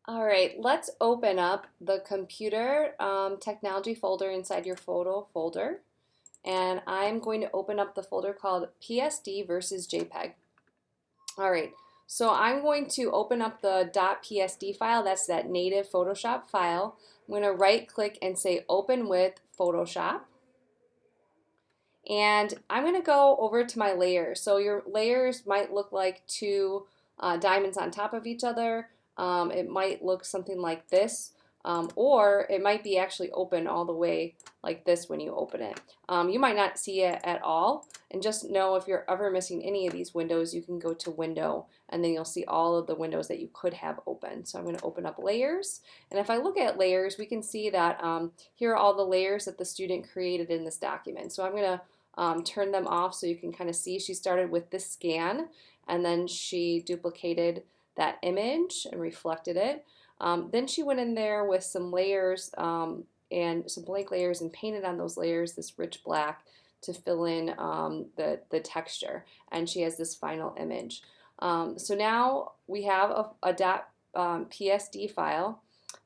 All right, let's open up the computer technology folder inside your photo folder. And I'm going to open up the folder called PSD versus JPEG. All right, so I'm going to open up the .psd file. That's that native Photoshop file. I'm going to right click and say open with Photoshop. And I'm going to go over to my layers. So your layers might look like two diamonds on top of each other. It might look something like this, or it might be actually open all the way like this when you open it. You might not see it at all, and just know if you're ever missing any of these windows, you can go to Window, and then you'll see all of the windows that you could have open. So I'm going to open up Layers, and if I look at Layers, we can see that here are all the layers that the student created in this document. So I'm going to turn them off so you can kind of see. She started with this scan, and then she duplicated that image and reflected it. Then she went in there with some layers and some blank layers and painted on those layers this rich black to fill in the texture. And she has this final image. So now we have a .psd file,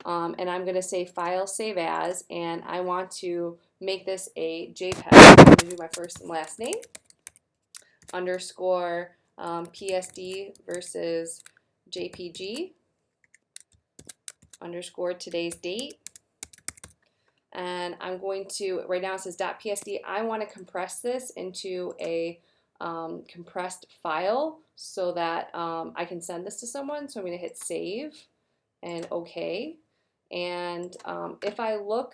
and I'm going to say File, Save As, and I want to make this a JPEG. I'm going to do my first and last name, underscore PSD versus JPG, underscore today's date. And I'm going to, right now it says .psd, I want to compress this into a compressed file so that I can send this to someone. So I'm going to hit save and OK. And if I look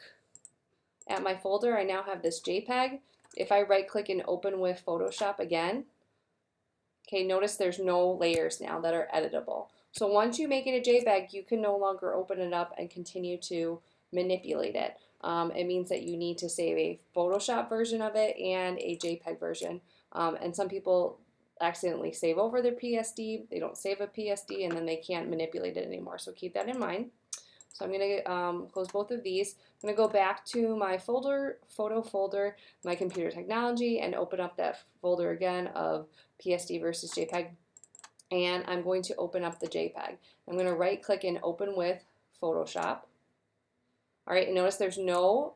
at my folder, I now have this JPEG. If I right click and open with Photoshop again, okay, notice there's no layers now that are editable. So once you make it a JPEG, you can no longer open it up and continue to manipulate it. It means that you need to save a Photoshop version of it and a JPEG version. And some people accidentally save over their PSD, they don't save a PSD, and then they can't manipulate it anymore. So keep that in mind. So I'm going to close both of these. I'm going to go back to my photo folder, my computer technology, and open up that folder again of PSD versus JPEG. And I'm going to open up the JPEG. I'm going to right click and open with Photoshop. All right, and notice there's no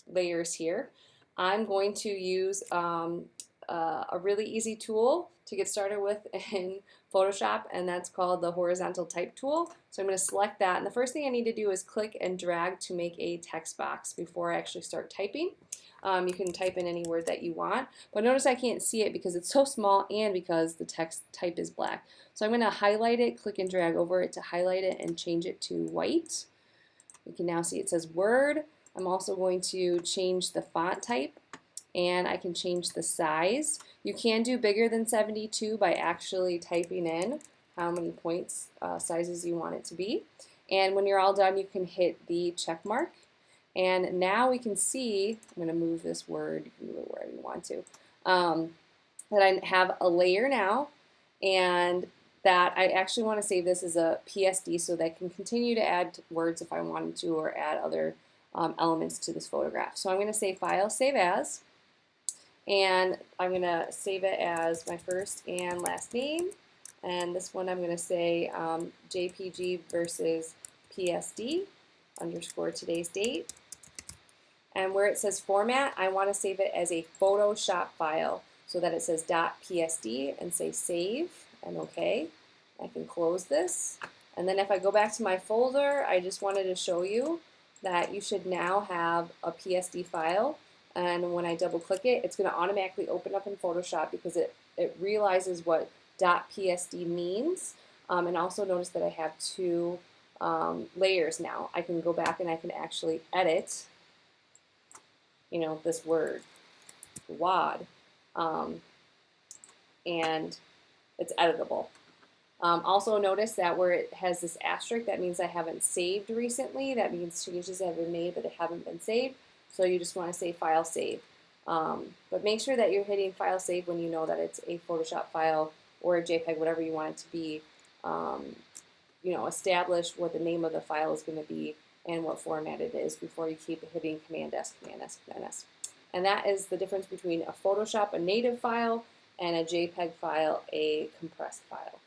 layers here. I'm going to use a really easy tool to get started with in Photoshop, and that's called the horizontal type tool. So I'm going to select that, and the first thing I need to do is click and drag to make a text box before I actually start typing. You can type in any word that you want, but notice I can't see it because it's so small and because the text type is black. So I'm going to highlight it, click and drag over it to highlight it and change it to white. You can now see it says Word. I'm also going to change the font type, and I can change the size. You can do bigger than 72 by actually typing in how many points sizes you want it to be. And when you're all done, you can hit the check mark. And now we can see, I'm going to move this word, you can move it wherever you want to, that I have a layer now, and that I actually want to save this as a PSD so that I can continue to add words if I wanted to, or add other elements to this photograph. So I'm going to say File, Save As, and I'm going to save it as my first and last name. And this one I'm going to say JPG versus PSD underscore today's date. And where it says format, I want to save it as a Photoshop file so that it says .psd and say save and OK. I can close this. And then if I go back to my folder, I just wanted to show you that you should now have a PSD file. And when I double click it, it's going to automatically open up in Photoshop because it realizes what .psd means. And also notice that I have two layers now. I can go back and I can actually edit, you know, this word, WAD, and it's editable. Also notice that where it has this asterisk, that means I haven't saved recently. That means changes have been made but they haven't been saved. So you just want to say File, Save. But make sure that you're hitting File, Save when you know that it's a Photoshop file or a JPEG, whatever you want it to be. You know, establish what the name of the file is going to be and what format it is before you keep hitting Command S, Command S, Command S. And that is the difference between a Photoshop, a native file, and a JPEG file, a compressed file.